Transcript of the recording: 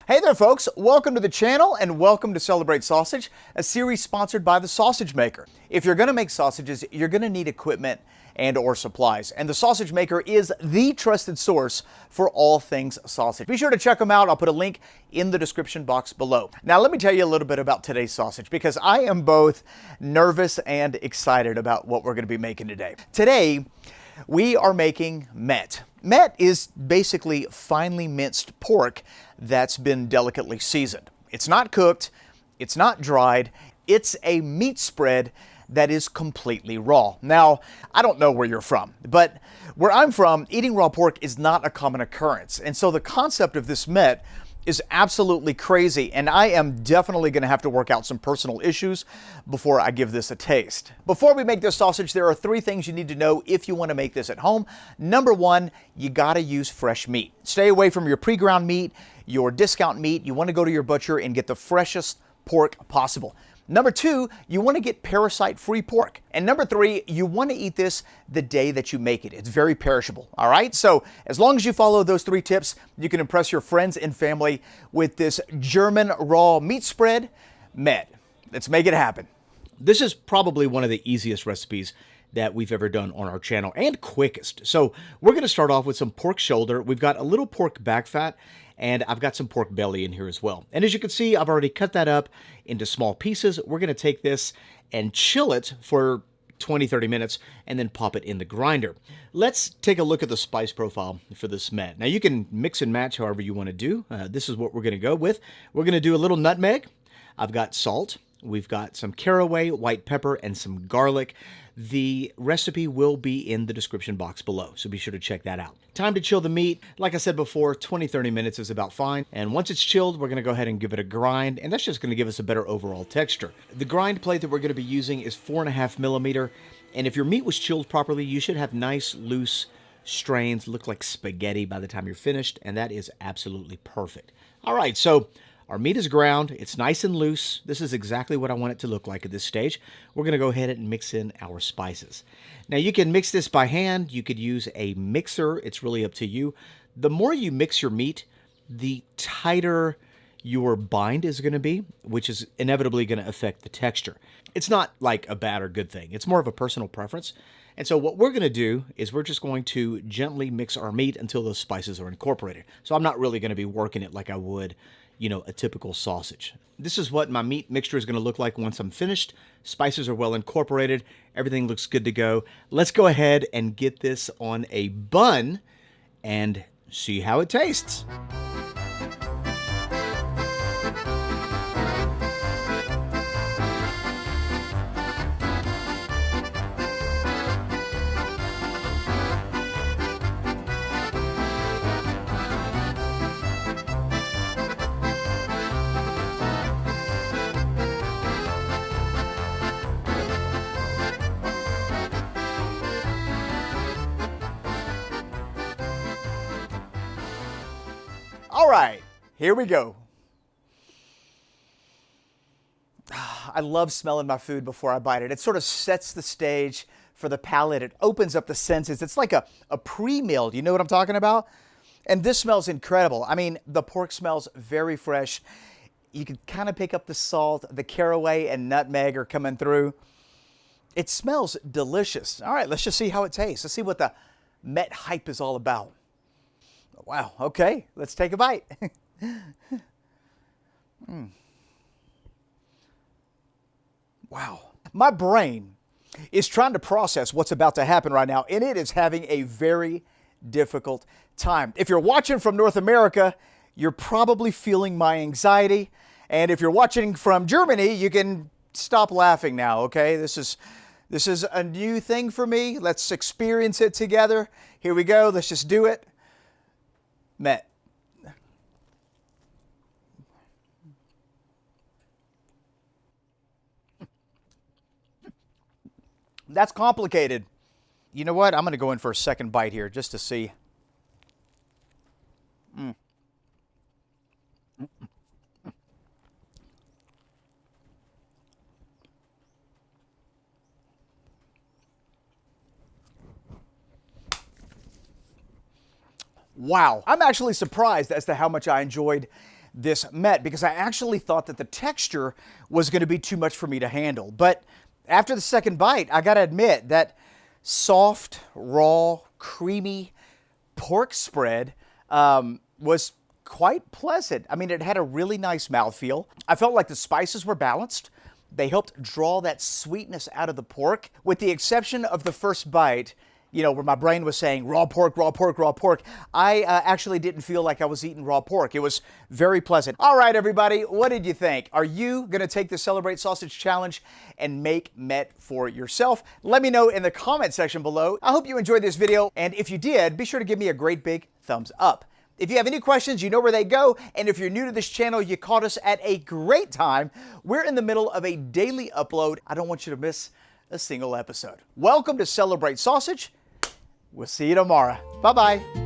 Hey there folks, welcome to the channel and welcome to Celebrate Sausage, a series sponsored by the Sausage Maker. If you're going to make sausages, you're going to need equipment and or supplies, and the Sausage Maker is the trusted source for all things sausage. Be sure to check them out. I'll put a link in the description box below. Now let me tell you a little bit about today's sausage because I am both nervous and excited about what we're going to be making today. Today, we are making Mett. Mett is basically finely minced pork that's been delicately seasoned. It's not cooked, it's not dried, it's a meat spread that is completely raw. Now, I don't know where you're from, but where I'm from, eating raw pork is not a common occurrence. And so the concept of this Mett is absolutely crazy, and I am definitely going to have to work out some personal issues before I give this a taste. Before we make this sausage, there are 3 things you need to know if you want to make this at home. Number 1, you got to use fresh meat. Stay away from your pre-ground meat, your discount meat. You want to go to your butcher and get the freshest pork possible. Number 2, you want to get parasite-free pork. And number 3, you want to eat this the day that you make it. It's very perishable, all right? So as long as you follow those 3 tips, you can impress your friends and family with this German raw meat spread, Mett. Let's make it happen. This is probably one of the easiest recipes that we've ever done on our channel and quickest. So we're going to start off with some pork shoulder. We've got a little pork back fat, and I've got some pork belly in here as well. And as you can see, I've already cut that up into small pieces. We're going to take this and chill it for 20-30 minutes and then pop it in the grinder. Let's take a look at the spice profile for this Mett. Now you can mix and match however you want to do. This is what we're going to go with. We're going to do a little nutmeg. I've got salt. We've got some caraway, white pepper, and some garlic. The recipe will be in the description box below, so be sure to check that out. Time to chill the meat. Like I said before, 20-30 minutes is about fine. And once it's chilled, we're going to go ahead and give it a grind, and that's just going to give us a better overall texture. The grind plate that we're going to be using is 4.5 millimeter, and if your meat was chilled properly, you should have nice, loose strains, look like spaghetti by the time you're finished, and that is absolutely perfect. All right, so our meat is ground. It's nice and loose. This is exactly what I want it to look like at this stage. We're going to go ahead and mix in our spices. Now, you can mix this by hand. You could use a mixer. It's really up to you. The more you mix your meat, the tighter your bind is going to be, which is inevitably going to affect the texture. It's not like a bad or good thing. It's more of a personal preference. And so what we're going to do is we're just going to gently mix our meat until those spices are incorporated. So I'm not really going to be working it like I would, you know, a typical sausage. This is what my meat mixture is going to look like once I'm finished. Spices are well incorporated. Everything looks good to go. Let's go ahead and get this on a bun and see how it tastes. All right, here we go. I love smelling my food before I bite it. It sort of sets the stage for the palate. It opens up the senses. It's like a pre-meal. Do you know what I'm talking about? And this smells incredible. I mean, the pork smells very fresh. You can kind of pick up the salt. The caraway and nutmeg are coming through. It smells delicious. All right, let's just see how it tastes. Let's see what the Mett hype is all about. Wow, okay, let's take a bite. Wow. My brain is trying to process what's about to happen right now, and it is having a very difficult time. If you're watching from North America, you're probably feeling my anxiety. And if you're watching from Germany, you can stop laughing now, okay? This is a new thing for me. Let's experience it together. Here we go. Let's just do it. Mett. That's complicated. You know what? I'm going to go in for a second bite here just to see. Wow. I'm actually surprised as to how much I enjoyed this Mett because I actually thought that the texture was going to be too much for me to handle. But after the second bite, I got to admit that soft, raw, creamy pork spread was quite pleasant. I mean, it had a really nice mouthfeel. I felt like the spices were balanced. They helped draw that sweetness out of the pork, with the exception of the first bite, you know, where my brain was saying raw pork, raw pork, raw pork. I actually didn't feel like I was eating raw pork. It was very pleasant. All right, everybody, what did you think? Are you going to take the Celebrate Sausage Challenge and make Mett for yourself? Let me know in the comment section below. I hope you enjoyed this video, and if you did, be sure to give me a great big thumbs up. If you have any questions, you know where they go. And if you're new to this channel, you caught us at a great time. We're in the middle of a daily upload. I don't want you to miss a single episode. Welcome to Celebrate Sausage. We'll see you tomorrow. Bye-bye.